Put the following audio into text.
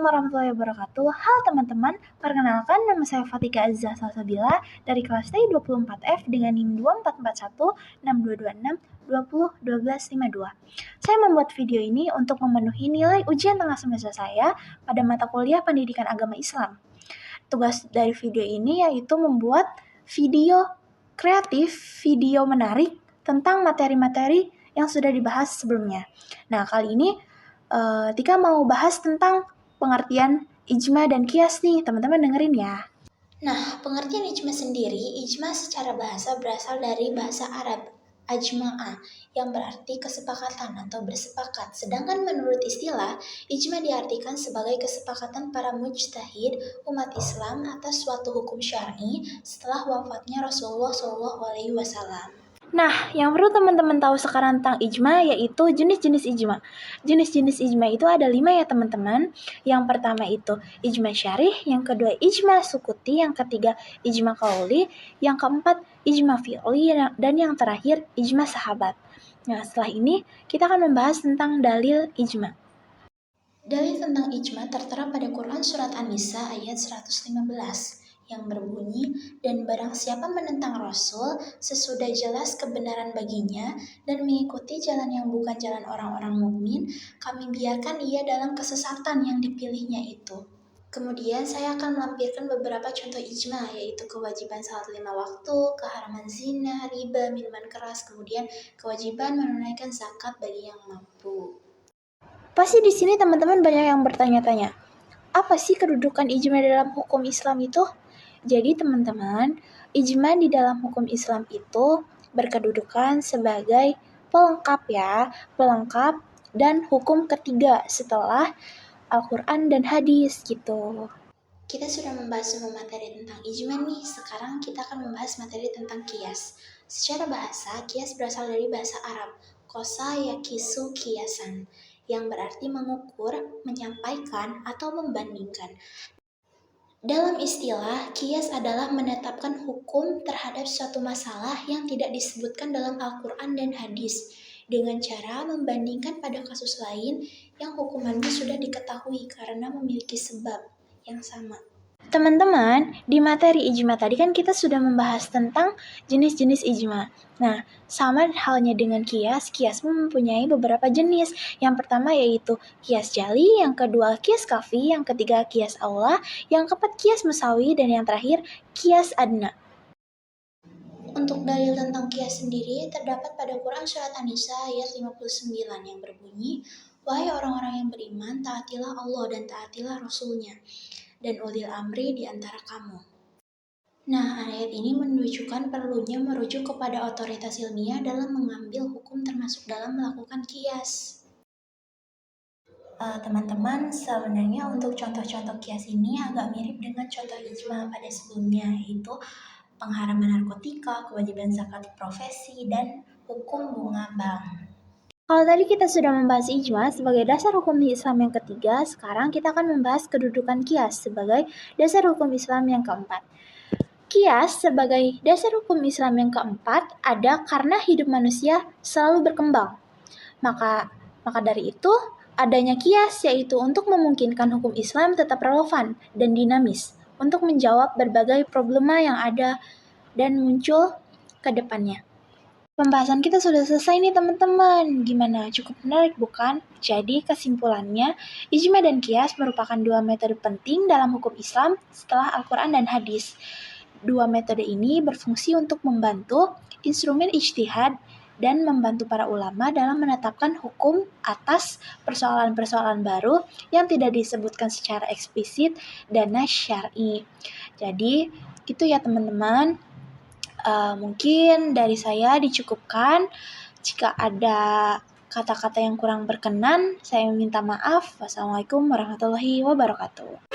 warahmatullahi wabarakatuh. Halo teman-teman, perkenalkan nama saya Fatika Azzah Salsabila dari kelas T24F dengan NIM 24416226201252. Saya membuat video ini untuk memenuhi nilai ujian tengah semester saya pada mata kuliah Pendidikan Agama Islam. Tugas dari video ini yaitu membuat video kreatif, video menarik tentang materi-materi yang sudah dibahas sebelumnya. Nah, kali ini Tika mau bahas tentang pengertian ijma dan kias nih, teman-teman dengerin ya. Nah, pengertian ijma sendiri, ijma secara bahasa berasal dari bahasa Arab, ajma'a, yang berarti kesepakatan atau bersepakat. Sedangkan menurut istilah, ijma diartikan sebagai kesepakatan para mujtahid umat Islam atas suatu hukum syar'i setelah wafatnya Rasulullah SAW. Nah, yang perlu teman-teman tahu sekarang tentang ijma yaitu jenis-jenis ijma. Jenis-jenis ijma itu ada 5 ya teman-teman. Yang pertama itu ijma syarih, yang kedua ijma sukuti, yang ketiga ijma qauli, yang keempat ijma fi'li, dan yang terakhir ijma sahabat. Nah, setelah ini kita akan membahas tentang dalil ijma. Dalil tentang ijma tertera pada Quran Surat An-Nisa ayat 115 yang berbunyi, dan barang siapa menentang Rasul sesudah jelas kebenaran baginya dan mengikuti jalan yang bukan jalan orang-orang mukmin, kami biarkan ia dalam kesesatan yang dipilihnya itu. Kemudian saya akan melampirkan beberapa contoh ijma, yaitu kewajiban salat 5 waktu, keharaman zina, riba, minuman keras, kemudian kewajiban menunaikan zakat bagi yang mampu. Pasti di sini teman-teman banyak yang bertanya-tanya, apa sih kedudukan ijma dalam hukum Islam itu? Jadi teman-teman, ijma di dalam hukum Islam itu berkedudukan sebagai pelengkap ya, pelengkap dan hukum ketiga setelah Al-Quran dan hadis gitu. Kita sudah membahas semua materi tentang ijma nih, sekarang kita akan membahas materi tentang kias. Secara bahasa, kias berasal dari bahasa Arab, kosa yakisu kiasan, yang berarti mengukur, menyampaikan, atau membandingkan. Dalam istilah, kias adalah menetapkan hukum terhadap suatu masalah yang tidak disebutkan dalam Al-Quran dan hadis, dengan cara membandingkan pada kasus lain yang hukumannya sudah diketahui karena memiliki sebab yang sama. Teman-teman, di materi ijma tadi kan kita sudah membahas tentang jenis-jenis ijma. Nah, sama halnya dengan kias, kias mempunyai beberapa jenis. Yang pertama yaitu kias jali, yang kedua kias kafi, yang ketiga kias aula, yang keempat kias musawi, dan yang terakhir kias adna. Untuk dalil tentang kias sendiri terdapat pada Quran Surat An-Nisa ayat 59 yang berbunyi, wahai orang-orang yang beriman, taatilah Allah dan taatilah Rasul-Nya, dan ulil amri di antara kamu. Nah, ayat ini menunjukkan perlunya merujuk kepada otoritas ilmiah dalam mengambil hukum termasuk dalam melakukan kias. Teman-teman, sebenarnya untuk contoh-contoh kias ini agak mirip dengan contoh ijma pada sebelumnya, yaitu pengharaman narkotika, kewajiban zakat profesi, dan hukum bunga bank. Kalau tadi kita sudah membahas ijma sebagai dasar hukum Islam yang ketiga, sekarang kita akan membahas kedudukan kias sebagai dasar hukum Islam yang keempat. Kias sebagai dasar hukum Islam yang keempat ada karena hidup manusia selalu berkembang. Maka dari itu, adanya kias yaitu untuk memungkinkan hukum Islam tetap relevan dan dinamis untuk menjawab berbagai problema yang ada dan muncul ke depannya. Pembahasan kita sudah selesai nih teman-teman. Gimana? Cukup menarik bukan? Jadi kesimpulannya, ijma dan kias merupakan dua metode penting dalam hukum Islam setelah Al-Quran dan hadis. Dua metode ini berfungsi untuk membantu instrumen ijtihad dan membantu para ulama dalam menetapkan hukum atas persoalan-persoalan baru yang tidak disebutkan secara eksplisit dan syar'i. Jadi, gitu ya teman-teman. Mungkin dari saya dicukupkan. Jika ada kata-kata yang kurang berkenan, saya minta maaf. Wassalamualaikum warahmatullahi wabarakatuh.